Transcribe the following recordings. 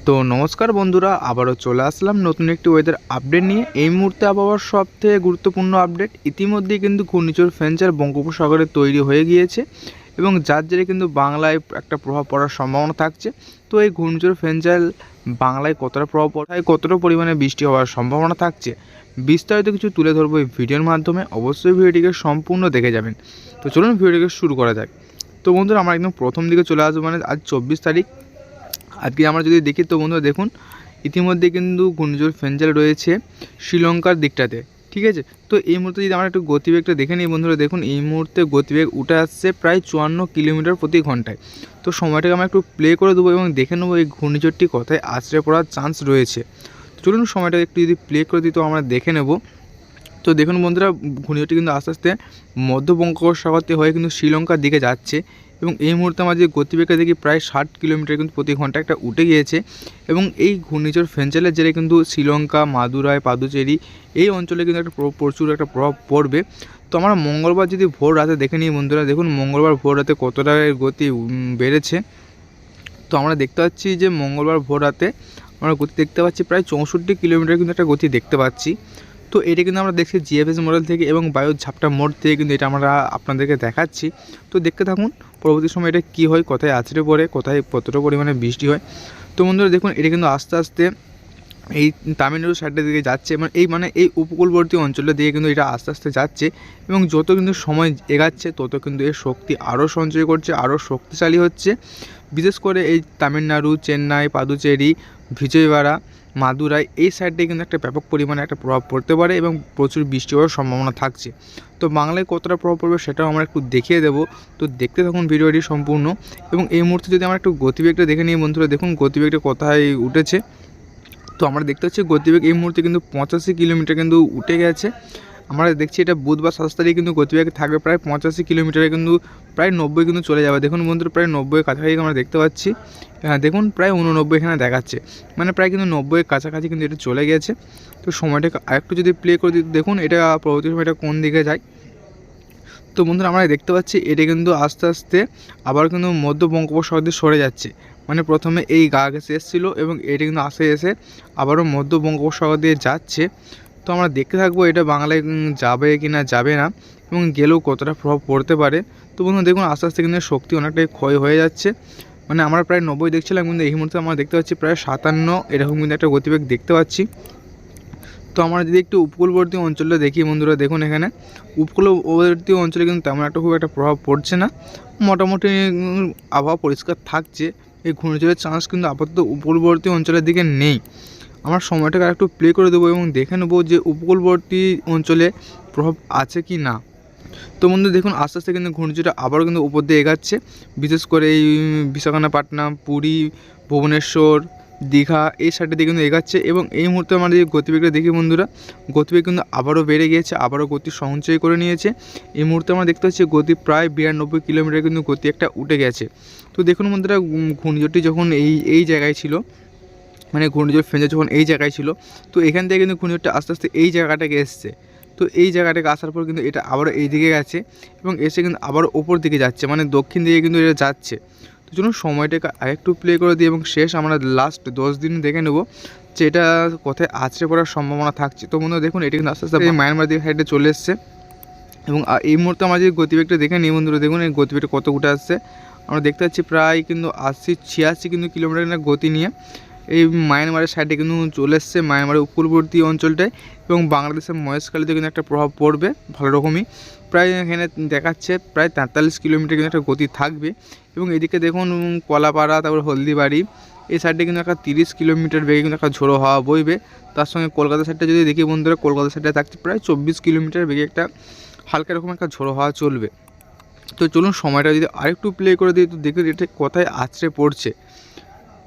তো নমস্কার বন্ধুরা, আবারও চলে আসলাম নতুন একটি ওয়েদার আপডেট নিয়ে। এই মুহূর্তে আবহাওয়ার সবথেকে গুরুত্বপূর্ণ আপডেট, ইতিমধ্যেই কিন্তু ঘূর্ণিঝড় ফেঞ্চার বঙ্গোপসাগরে তৈরি হয়ে গিয়েছে এবং যার জেরে কিন্তু বাংলায় একটা প্রভাব পড়ার সম্ভাবনা থাকছে। তো এই ঘূর্ণিঝড় ফেঞ্চার বাংলায় কতটা প্রভাব পড়ায়, কতটা পরিমাণে বৃষ্টি হওয়ার সম্ভাবনা থাকছে, বিস্তারিত কিছু তুলে ধরবো এই ভিডিওর মাধ্যমে। অবশ্যই ভিডিওটিকে সম্পূর্ণ দেখে যাবেন। তো চলুন ভিডিওটিকে শুরু করা যাক। তো বন্ধুরা, আমরা একদম প্রথম দিকে চলে আসবো, মানে আজ 24 তারিখ। আজকে আমরা যদি দেখি তো বন্ধুরা দেখুন, ইতিমধ্যে কিন্তু ঘূর্ণিঝড় ফেঞ্চার রয়েছে শ্রীলঙ্কার দিকটাতে, ঠিক আছে। তো এই মুহূর্তে যদি আমরা একটু গতিবেগটা দেখে নিই বন্ধুরা, দেখুন এই মুহূর্তে গতিবেগ উঠে আসছে প্রায় 54 কিলোমিটার প্রতি ঘন্টায়। তো সময়টাকে আমরা একটু প্লে করে দেবো এবং দেখে নেবো এই ঘূর্ণিঝড়টি কোথায় আছড়ে পড়ার চান্স রয়েছে। চলুন সময়টাকে একটু যদি প্লে করে দিই তো আমরা দেখে নেব। তো দেখুন বন্ধুরা, ঘূর্ণিঝড়টি কিন্তু আস্তে আস্তে মধ্য বঙ্গোপসাগরতে হয়ে কিন্তু শ্রীলঙ্কার দিকে যাচ্ছে এবং এই মুহূর্তে আমরা যে গতিবেগটা দেখি প্রায় 60 কিলোমিটার কিন্তু প্রতি ঘন্টা একটা উঠে গিয়েছে। এবং এই ঘূর্ণিঝড় ফেঞ্চালের জেরে কিন্তু শ্রীলঙ্কা, মাদুরাই, পাদুচেরি এই অঞ্চলে কিন্তু একটা প্রচুর একটা প্রভাব পড়বে। তো আমরা মঙ্গলবার যদি ভোর রাতে দেখে নিই বন্ধুরা, দেখুন মঙ্গলবার ভোর রাতে কতটা গতি বেড়েছে। তো আমরা দেখতে পাচ্ছি যে মঙ্গলবার ভোর রাতে আমরা গতি দেখতে পাচ্ছি প্রায় 64 কিলোমিটার কিন্তু একটা গতি দেখতে পাচ্ছি। তো এটা কিন্তু আমরা দেখছি জিএফএস মডেল থেকে এবং বায়ুর ঝাপটা মোড থেকে কিন্তু এটা আমরা আপনাদেরকে দেখাচ্ছি। তো দেখতে থাকুন পরবর্তী সময় এটা কী হয়, কোথায় আছড়ে পড়ে, কোথায় কতটা পরিমাণে বৃষ্টি হয়। তো বন্ধুরা দেখুন, এটা কিন্তু আস্তে আস্তে এই তামিলনাড়ু সাইডের দিকে যাচ্ছে, মানে এই উপকূলবর্তী অঞ্চলের দিকে কিন্তু এটা আস্তে আস্তে যাচ্ছে এবং যত কিন্তু সময় এগাচ্ছে তত কিন্তু এর শক্তি আরও সঞ্চয় করছে, আরও শক্তিশালী হচ্ছে। বিশেষ করে এই তামিলনাড়ু, চেন্নাই, পাদুচেরি, বিজয়ওয়াড়া, মাদুরাই এই সাইডে কিন্তু একটা ব্যাপক পরিমাণে একটা প্রভাব পড়তে পারে এবং প্রচুর বৃষ্টি হওয়ার সম্ভাবনা থাকছে। তো বাংলায় কতটা প্রভাব পড়বে সেটাও আমরা একটু দেখিয়ে দেবো। তো দেখতে থাকুন ভিডিওটি সম্পূর্ণ। এবং এই মুহূর্তে যদি আমরা একটু গতিবেগটা দেখে নিই বন্ধুরা, দেখুন গতিবেগটা কোথায় উঠেছে। তো আমরা দেখতে পাচ্ছি গতিবেগ এই মুহূর্তে কিন্তু 85 কিলোমিটার কিন্তু উঠে গেছে। আমরা দেখছি এটা বুধবার 27 তারিখে কিন্তু গতিবেগ থাকবে প্রায় 85 কিলোমিটারে, কিন্তু প্রায় 90 কিন্তু চলে যাবে। দেখুন বন্ধুরা, প্রায় 90 এর কাছাকাছি আমরা দেখতে পাচ্ছি। হ্যাঁ দেখুন, প্রায় 89 এখানে দেখাচ্ছে, মানে প্রায় কিন্তু 90 এর কাছাকাছি কিন্তু এটা চলে গেছে। তো সময়টাকে আরেকটু যদি প্লে করে দিই দেখুন এটা পরবর্তী সময় এটা কোন দিকে যায়। তো বন্ধুরা, আমরা দেখতে পাচ্ছি এটা কিন্তু আস্তে আস্তে আবার কিন্তু মধ্য বঙ্গোপসাগর দিয়ে সরে যাচ্ছে। মানে প্রথমে এই গা ঘেঁষে এসেছিলো এবং এটা কিন্তু আসে এসে আবারও মধ্য বঙ্গোপসাগর দিয়ে যাচ্ছে। তো আমরা দেখতে থাকবো এটা বাংলায় যাবে কি না যাবে না এবং গেলেও কতটা প্রভাব পড়তে পারে। তো বন্ধুরা দেখুন, আস্তে আস্তে কিন্তু শক্তি অনেকটাই ক্ষয় হয়ে যাচ্ছে। মানে আমরা প্রায় 90 দেখছিলাম, কিন্তু এই মুহূর্তে আমরা দেখতে পাচ্ছি প্রায় 57 এরকম কিন্তু একটা গতিবেগ দেখতে পাচ্ছি। তো আমরা যদি একটু উপকূলবর্তী অঞ্চলটা দেখি বন্ধুরা, দেখুন এখানে উপকূলবর্তী অঞ্চলে কিন্তু তেমন একটা খুব একটা প্রভাব পড়ছে না, মোটামুটি আবহাওয়া পরিষ্কার থাকছে। এই ঘূর্ণিঝড়ের চান্স কিন্তু আপাতত উপকূলবর্তী অঞ্চলের দিকে নেই। আমার সময়টাকে আরেকটু প্লে করে দেবো এবং দেখে নেবো যে উপকূলবর্তী অঞ্চলে প্রভাব আছে কি না। তো বন্ধু দেখুন, আস্তে আস্তে কিন্তু ঘূর্ণিঝড়টা আবারও কিন্তু উপর দিয়ে এগাচ্ছে। বিশেষ করে এই বিশাখাপত্তনম, পুরী, ভুবনেশ্বর, দীঘা এই সাইডের দিকে কিন্তু এগাচ্ছে এবং এই মুহূর্তে আমরা যে গতিবেগটা দেখি বন্ধুরা, গতিবেগ কিন্তু আবারও বেড়ে গিয়েছে, আবারও গতি সঞ্চয় করে নিয়েছে। এই মুহূর্তে আমরা দেখতে পাচ্ছি গতি প্রায় 92 কিলোমিটার কিন্তু গতি একটা উঠে গেছে। তো দেখুন বন্ধুরা, ঘূর্ণিঝড়টি যখন এই জায়গায় ছিল, মানে ঘূর্ণিঝড় ফেঞ্চার যখন এই জায়গায় ছিল, তো এখান থেকে কিন্তু ঘূর্ণিঝড়টা আস্তে আস্তে এই জায়গাটাকে এসছে। তো এই জায়গাটাকে আসার পর কিন্তু এটা আবারও এই দিকে গেছে এবং এসে কিন্তু আবারও ওপর দিকে যাচ্ছে, মানে দক্ষিণ দিকে কিন্তু এটা যাচ্ছে। তো চলুন সময়টাকে আরেকটু প্লে করে দিই এবং শেষ আমরা লাস্ট 10 দিন দেখে নেব যে এটা কোথায় আছড়ে পড়ার সম্ভাবনা থাকছে। তো বন্ধুরা দেখুন, এটা কিন্তু আস্তে আস্তে মায়ানমার দিকে সাইডে চলে এসছে এবং এই মুহূর্তে আমরা যে গতিবেগটা দেখে নিই বন্ধুরা, দেখুন এই গতিবেগটা কত উঠে আসছে। আমরা দেখতে পাচ্ছি প্রায় কিন্তু 86 কিন্তু কিলোমিটার না গতি নিয়ে এই মায়ানমারের সাইডে কিন্তু চলে এসছে, মায়ানমারের উপকূলবর্তী অঞ্চলটায়। এবং বাংলাদেশের মহেশখালীতে কিন্তু একটা প্রভাব পড়বে ভালো রকমই, প্রায় এখানে দেখাচ্ছে প্রায় 43 কিলোমিটার কিন্তু একটা গতি থাকবে। এবং এদিকে দেখুন কলাপাড়া, তারপর হলদিবাড়ি এই সাইডে কিন্তু একটা 30 কিলোমিটার বেগে কিন্তু একটা ঝোড়ো হাওয়া বইবে। তার সঙ্গে কলকাতা সাইডটা যদি দেখি বন্ধুরা, কলকাতা সাইডে থাকছে প্রায় 24 কিলোমিটার বেগে একটা হালকা রকম একটা ঝোড়ো হাওয়া চলবে। তো চলুন সময়টা যদি আরেকটু প্লে করে দিই তো দেখুন এটা কোথায় আছড়ে পড়ছে।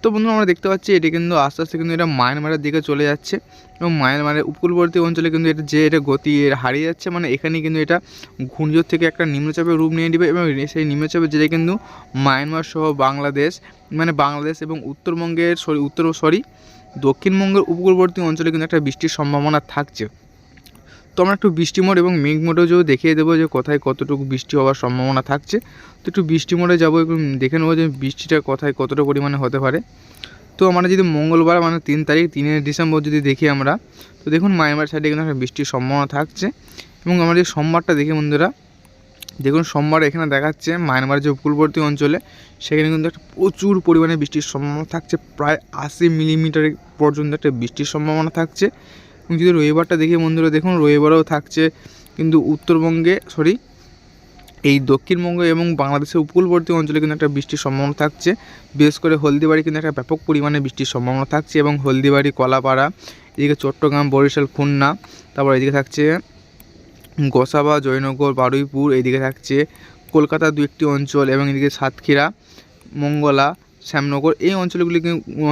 তো বন্ধুরা, আমরা দেখতে পাচ্ছি এটা কিন্তু আস্তে আস্তে কিন্তু এটা মায়ানমারের দিকে চলে যাচ্ছে এবং মায়ানমারের উপকূলবর্তী অঞ্চলে কিন্তু এটা গতি হারিয়ে যাচ্ছে। মানে এখানে কিন্তু এটা ঘূর্ণিঝড় থেকে একটা নিম্নচাপের রূপ নিয়ে নেবে এবং সেই নিম্নচাপের জেরে কিন্তু মায়ানমার সহ বাংলাদেশ, মানে বাংলাদেশ এবং দক্ষিণবঙ্গের উপকূলবর্তী অঞ্চলে কিন্তু একটা বৃষ্টির সম্ভাবনা থাকছে। তো আমরা একটু বৃষ্টি মোড এবং মেঘ মোডেও দেখিয়ে দেবো যে কোথায় কতটুকু বৃষ্টি হওয়ার সম্ভাবনা থাকছে। তো একটু বৃষ্টি মোডে যাবো এবং দেখে নেবো যে বৃষ্টিটা কোথায় কতটা পরিমাণে হতে পারে। তো আমরা যদি মঙ্গলবার মানে 3 তারিখ 3 ডিসেম্বর যদি দেখি আমরা, তো দেখুন মায়ানমার সাইডে কিন্তু একটা বৃষ্টির সম্ভাবনা থাকছে। এবং আমরা যদি সোমবারটা দেখি বন্ধুরা, দেখুন সোমবার এখানে দেখাচ্ছে মায়ানমারের যে উপকূলবর্তী অঞ্চলে সেখানে কিন্তু একটা প্রচুর পরিমাণে বৃষ্টির সম্ভাবনা থাকছে, প্রায় 80 মিলিমিটার পর্যন্ত একটা বৃষ্টির সম্ভাবনা থাকছে। এবং যদি রবিবারটা দেখি বন্ধুরা, দেখুন রবিবারেও থাকছে কিন্তু উত্তরবঙ্গে এই দক্ষিণবঙ্গ এবং বাংলাদেশের উপকূলবর্তী অঞ্চলে কিন্তু একটা বৃষ্টির সম্ভাবনা থাকছে। বিশেষ করে হলদিবাড়ি কিন্তু একটা ব্যাপক পরিমাণে বৃষ্টির সম্ভাবনা থাকছে, এবং হলদিবাড়ি, কলাপাড়া, এদিকে চট্টগ্রাম, বরিশাল, খুলনা, তারপর এদিকে থাকছে গোসাবা, জয়নগর, বারুইপুর, এইদিকে থাকছে কলকাতা 2-1টি অঞ্চল, এবং এদিকে সাতক্ষীরা, মঙ্গলা, শ্যামনগর, এই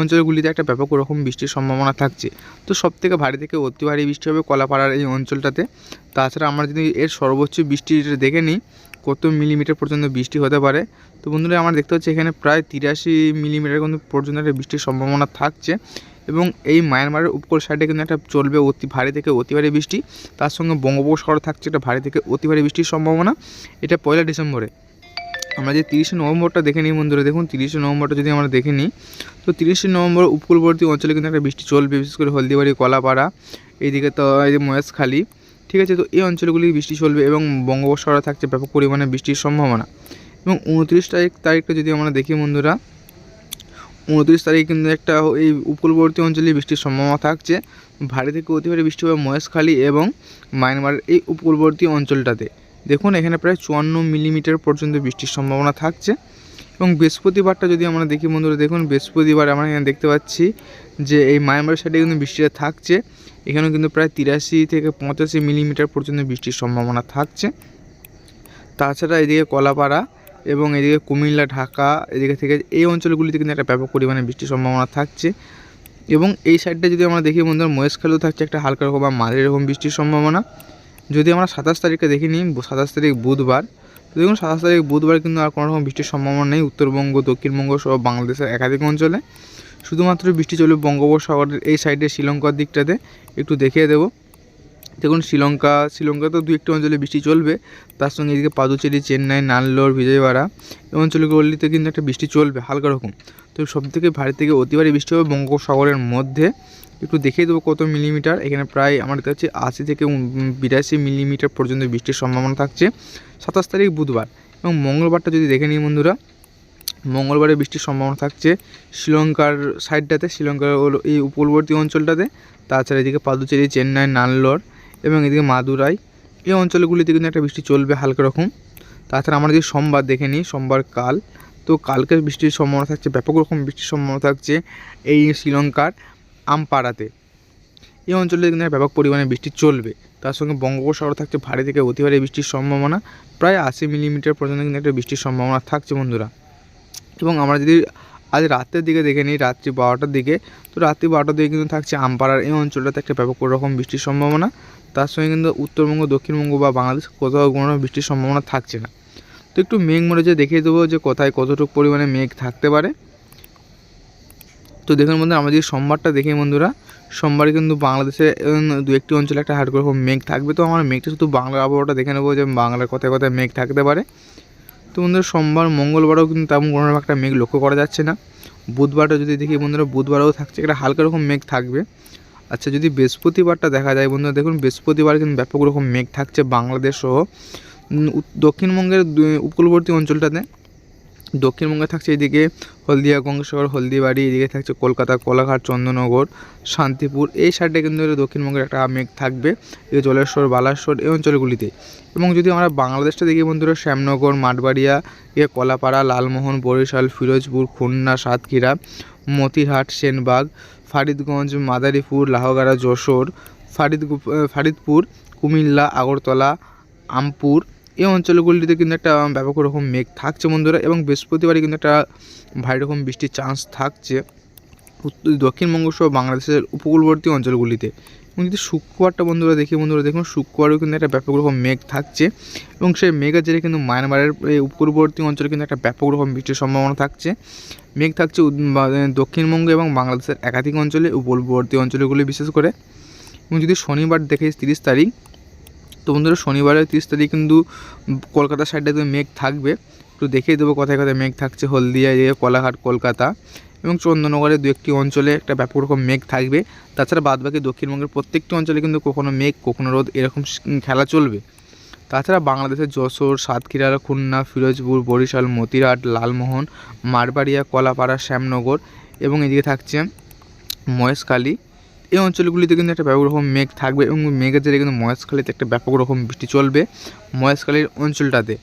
অঞ্চলগুলিতে একটা ব্যাপক রকম বৃষ্টির সম্ভাবনা থাকছে। তো সবথেকে ভারী থেকে অতি ভারী বৃষ্টি হবে কলাপাড়ার এই অঞ্চলটাতে। তাছাড়া আমরা যদি এর সর্বোচ্চ বৃষ্টিটা দেখে নিই কত মিলিমিটার পর্যন্ত বৃষ্টি হতে পারে, তো বন্ধুরা আমরা দেখতে পাচ্ছি এখানে প্রায় 83 মিলিমিটার পর্যন্ত একটা বৃষ্টির সম্ভাবনা থাকছে। এবং এই মায়ানমারের উপকূল সাইডে কিন্তু একটা চলবে অতি ভারী থেকে অতি ভারী বৃষ্টি, তার সঙ্গে বঙ্গোপসাগরে থাকছে একটা ভারী থেকে অতি ভারী বৃষ্টির সম্ভাবনা। এটা 1 ডিসেম্বরে। আমরা যে 30 নভেম্বরটা দেখে নিই বন্ধুরা, দেখুন 30 নভেম্বরটা যদি আমরা দেখে নিই, তো 30 নভেম্বর উপকূলবর্তী অঞ্চলে কিন্তু একটা বৃষ্টি চলবে, বিশেষ করে হলদিবাড়ি, কলাপাড়া, এইদিকে তো এই যে মহেশখালী, ঠিক আছে। তো এই অঞ্চলগুলি বৃষ্টি চলবে এবং বঙ্গোপসাগরে থাকছে ব্যাপক পরিমাণে বৃষ্টির সম্ভাবনা। এবং 29 তারিখটা যদি আমরা দেখি বন্ধুরা, 29 তারিখ কিন্তু একটা এই উপকূলবর্তী অঞ্চলে বৃষ্টির সম্ভাবনা থাকছে, ভারী থেকে অতি ভারী বৃষ্টি হবে মহেশখালী এবং মায়ানমারের এই উপকূলবর্তী অঞ্চলটাতে। দেখুন এখানে প্রায় 54 মিলিমিটার পর্যন্ত বৃষ্টির সম্ভাবনা থাকছে। এবং বৃহস্পতিবারটা যদি আমরা দেখি বন্ধুরা, দেখুন বৃহস্পতিবার আমরা এখানে দেখতে পাচ্ছি যে এই মায়ানমার সাইডে কিন্তু বৃষ্টিটা থাকছে, এখানেও কিন্তু প্রায় 83 থেকে 85 মিলিমিটার পর্যন্ত বৃষ্টির সম্ভাবনা থাকছে। তাছাড়া এদিকে কলাপাড়া এবং এদিকে কুমিল্লা, ঢাকা, এদিকে থেকে এই অঞ্চলগুলিতে কিন্তু একটা ব্যাপক পরিমাণে বৃষ্টির সম্ভাবনা থাকছে। এবং এই সাইডটা যদি আমরা দেখি বন্ধুরা, মহেশখালীও থাকছে একটা হালকা রকম বা মাঝারি রকম বৃষ্টির সম্ভাবনা। যদি আমরা 27 তারিখে দেখে নিই, 27 তারিখ বুধবার, তো দেখুন 27 তারিখ বুধবার কিন্তু আর কোনো রকম বৃষ্টির সম্ভাবনা নেই উত্তরবঙ্গ, দক্ষিণবঙ্গ সহ বাংলাদেশের একাধিক অঞ্চলে। শুধুমাত্র বৃষ্টি চলবে বঙ্গোপসাগরের এই সাইডে শ্রীলঙ্কার দিকটাতে। একটু দেখিয়ে দেবো, দেখুন শ্রীলঙ্কাতেও 2-1টি অঞ্চলে বৃষ্টি চলবে, তার সঙ্গে এদিকে পাদুচেরি, চেন্নাই, নাল্লোর, বিজয়ওয়াড়া এই অঞ্চলগুলিতে কিন্তু একটা বৃষ্টি চলবে হালকা রকম। তো সবথেকে ভারী থেকে অতি ভারী বৃষ্টি হবে বঙ্গোপসাগরের মধ্যে। একটু দেখিয়ে দেবো কত মিলিমিটার, এখানে প্রায় আমার দেখতে পাচ্ছি 80 থেকে 82 মিলিমিটার পর্যন্ত বৃষ্টির সম্ভাবনা থাকছে 27 তারিখ বুধবার। এবং মঙ্গলবারটা যদি দেখে নিই বন্ধুরা, মঙ্গলবারে বৃষ্টির সম্ভাবনা থাকছে শ্রীলঙ্কার সাইডটাতে, শ্রীলঙ্কার এই উপকূলবর্তী অঞ্চলটাতে। তাছাড়া এদিকে পাদুচেরি, চেন্নাই, নাল্লোর এবং এদিকে মাদুরাই এই অঞ্চলগুলিতে কিন্তু একটা বৃষ্টি চলবে হালকা রকম। তাছাড়া আমরা যদি সোমবার দেখে নিই, সোমবার কাল, তো কালকে বৃষ্টির সম্ভাবনা থাকছে, ব্যাপক রকম বৃষ্টির সম্ভাবনা থাকছে এই শ্রীলঙ্কার আমপাড়াতে। এই অঞ্চলে কিন্তু ব্যাপক পরিমাণে বৃষ্টি চলবে, তার সঙ্গে বঙ্গোপসাগরে থাকছে ভারী থেকে অতি ভারী বৃষ্টির সম্ভাবনা, প্রায় 80 মিলিমিটার পর্যন্ত কিন্তু একটা বৃষ্টির সম্ভাবনা থাকছে বন্ধুরা। এবং আমরা যদি আজ রাতের দিকে দেখে নিই, রাত্রি 12টার দিকে, তো রাত্রি 12টার দিকে কিন্তু থাকছে আমপাড়ার এই অঞ্চলটাতে একটা ব্যাপক রকম বৃষ্টির সম্ভাবনা। তার সঙ্গে কিন্তু উত্তরবঙ্গ, দক্ষিণবঙ্গ বা বাংলাদেশ কোথাও কোনো বৃষ্টির সম্ভাবনা থাকছে না। তো একটু মেঘ মরে যে দেখিয়ে দেবো যে কোথায় কতটুকু পরিমাণে মেঘ থাকতে পারে। তো দেখুন বন্ধুরা, আমরা যদি সোমবারটা দেখি বন্ধুরা, সোমবারে কিন্তু বাংলাদেশে 2-1টি অঞ্চলে একটা হালকা রকম মেঘ থাকবে। তো আমরা মেঘটা শুধু বাংলার আবহাওয়াটা দেখে নেবো যে বাংলার কোথায় কোথায় মেঘ থাকতে পারে। তো বন্ধুরা সোমবার, মঙ্গলবারও কিন্তু তেমন কোনো একটা মেঘ লক্ষ্য করা যাচ্ছে না। বুধবারটা যদি দেখি বন্ধুরা, বুধবারেও থাকছে একটা হালকা রকম মেঘ থাকবে। আচ্ছা, যদি বৃহস্পতিবারটা দেখা যায় বন্ধুরা, দেখুন বৃহস্পতিবার কিন্তু ব্যাপক রকম মেঘ থাকছে বাংলাদেশ সহ দক্ষিণবঙ্গের উপকূলবর্তী অঞ্চলটাতে। দক্ষিণবঙ্গে থাকছে এদিকে হলদিয়া, গঙ্গাসাগর, হলদিবাড়ি, এদিকে থাকছে কলকাতা, কোলাঘাট, চন্দননগর, শান্তিপুর, এই সাইডে কিন্তু দক্ষিণবঙ্গের একটা মেঘ থাকবে, এই জলেশ্বর, বালাশ্বর এই অঞ্চলগুলিতে। এবং যদি আমরা বাংলাদেশটা দেখি বন্ধুরা, শ্যামনগর, মাঠবাড়িয়া, কলাপাড়া, লালমোহন, বরিশাল, ফিরোজপুর, খুলনা, সাতক্ষীরা, মতিরহাট, সেনবাগ, ফরিদগঞ্জ, মাদারীপুর, লাহগাড়া, যশোর, ফরিদপুর, কুমিল্লা, আগরতলা, আমপুর এই অঞ্চলগুলিতে কিন্তু একটা ব্যাপক রকম মেঘ থাকছে বন্ধুরা। এবং বৃহস্পতিবারে কিন্তু একটা ভারী রকম বৃষ্টির চান্স থাকছে দক্ষিণবঙ্গ সহ বাংলাদেশের উপকূলবর্তী অঞ্চলগুলিতে। এবং যদি শুক্রবারটা বন্ধুরা দেখি বন্ধুরা, দেখুন শুক্রবারেও কিন্তু একটা ব্যাপক রকম মেঘ থাকছে, এবং সেই মেঘের জেরে কিন্তু মায়ানমারের এই উপকূলবর্তী অঞ্চলে কিন্তু একটা ব্যাপক রকম বৃষ্টির সম্ভাবনা থাকছে। মেঘ থাকছে দক্ষিণবঙ্গ এবং বাংলাদেশের একাধিক অঞ্চলে, উপকূলবর্তী অঞ্চলগুলি বিশেষ করে। এবং যদি শনিবার দেখে 30 তারিখ, তো বন্ধুরা শনিবারের 30 তারিখ কিন্তু কলকাতা সাইডে মেঘ থাকবে। একটু দেখিয়ে দেবো কোথায় কোথায় মেঘ থাকছে, হলদিয়া, এদিকে কোলাঘাট, কলকাতা এবং চন্দননগরের দু একটি অঞ্চলে একটা ব্যাপক রকম মেঘ থাকবে। তাছাড়া বাদবাকি দক্ষিণবঙ্গের প্রত্যেকটি অঞ্চলে কিন্তু কখনো মেঘ কখনো রোদ এরকম খেলা চলবে। তাছাড়া বাংলাদেশের যশোর, সাতক্ষীরা, খুলনা, ফিরোজপুর, বরিশাল, মতিরাট, লালমোহন, মারবাড়িয়া, কলাপাড়া, শ্যামনগর এবং এদিকে থাকছে মহেশখালী, এই অঞ্চলগুলিতে কিন্তু একটা ব্যাপক রকম মেঘ থাকবে এবং মেঘের জেরে কিন্তু মহেশখালীতে একটা ব্যাপক রকম বৃষ্টি চলবে মহেশখালীর অঞ্চলটাতে।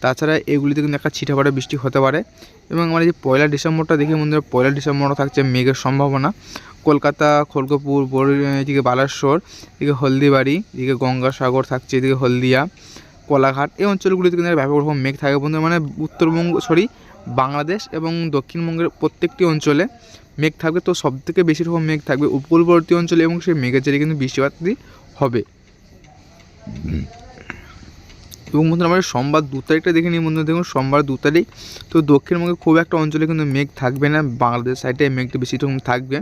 তাছাড়া এগুলিতে কিন্তু একটা ছিটাফাটা বৃষ্টি হতে পারে। এবং আমরা যে 1 ডিসেম্বরটা দেখি বন্ধুরা, 1 ডিসেম্বরও থাকছে মেঘের সম্ভাবনা। কলকাতা, খড়গপুর, এদিকে বালাসোর, এদিকে হলদিবাড়ি, এদিকে গঙ্গাসাগর থাকছে, এদিকে হলদিয়া, কোলাঘাট, এই অঞ্চলগুলিতে কিন্তু ব্যাপক রকম মেঘ থাকবে বন্ধুরা। মানে উত্তরবঙ্গ বাংলাদেশ এবং দক্ষিণবঙ্গের প্রত্যেকটি অঞ্চলে মেঘ থাকবে। তো সবথেকে বেশি রকম মেঘ থাকবে উপকূলবর্তী অঞ্চলে এবং সেই মেঘের জেরে কিন্তু বৃষ্টিপাতই হবে। এবং বন্ধুরা আমরা সোমবার 2 তারিখটা দেখে নিই বন্ধুরা। দেখুন সোমবার 2 তারিখ, তো দক্ষিণবঙ্গে খুব একটা অঞ্চলে কিন্তু মেঘ থাকবে না, বাংলাদেশ সাইডে মেঘটা বেশি রকম থাকবে।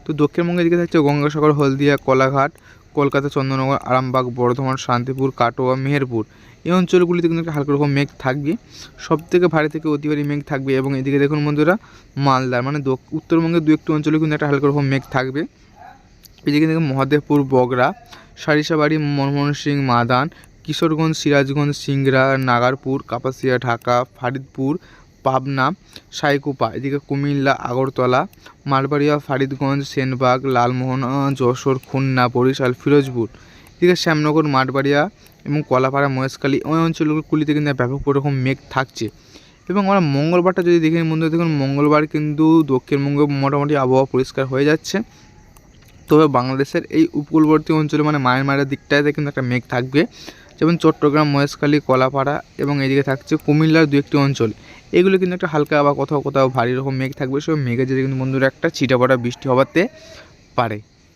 তো দক্ষিণবঙ্গের দিকে থাকছে গঙ্গাসাগর, হলদিয়া, কোলাঘাট, কলকাতা, চন্দননগর, আরামবাগ, বর্ধমান, শান্তিপুর, কাটোয়া, মেহেরপুর, এই অঞ্চলগুলিতে কিন্তু একটা হালকা রকম মেঘ থাকবে। সবথেকে ভারী থেকে অতি ভারী মেঘ থাকবে। এবং এদিকে দেখুন বন্ধুরা মালদার মানে উত্তরবঙ্গের দু একটি অঞ্চলে কিন্তু একটা হালকা রকম মেঘ থাকবে। এদিকে দেখুন মহাদেবপুর, বগরা, সারিসাবাড়ি, ময়মনসিং, মাদান, কিশোরগঞ্জ, সিরাজগঞ্জ, সিংড়া, নাগারপুর, কাপাসিয়া, ঢাকা, ফরিদপুর, পাবনা, সাইকুপা, এদিকে কুমিল্লা, আগরতলা, মারবাড়িয়া, ফরিদগঞ্জ, সেনবাগ, লালমোহন, যশোর, খুলনা, বরিশাল, ফিরোজপুর, এদিকে শ্যামনগর, মাঠবাড়িয়া এবং কলাপাড়া, মহেশখালী, ওই অঞ্চলগুলিতে কিন্তু ব্যাপক রকম মেঘ থাকছে। এবং আমরা মঙ্গলবারটা যদি দেখে নিই বন্ধুরা, দেখুন মঙ্গলবার কিন্তু দক্ষিণবঙ্গে মোটামুটি আবহাওয়া পরিষ্কার হয়ে যাচ্ছে। তবে বাংলাদেশের এই উপকূলবর্তী অঞ্চলে মানে মায়ানমারের দিকটাতে কিন্তু একটা মেঘ থাকবে, যেমন চট্টগ্রাম, মহেশখালী, কলাপাড়া এবং এদিকে থাকছে কুমিল্লার দু একটি অঞ্চল, এগুলো কিন্তু একটা হালকা বা কোথাও কোথাও ভারী রকম মেঘ থাকবে। সব মেঘের জেরে কিন্তু বন্ধুরা একটা ছিটাফাটা বৃষ্টি হওয়াতে পারে।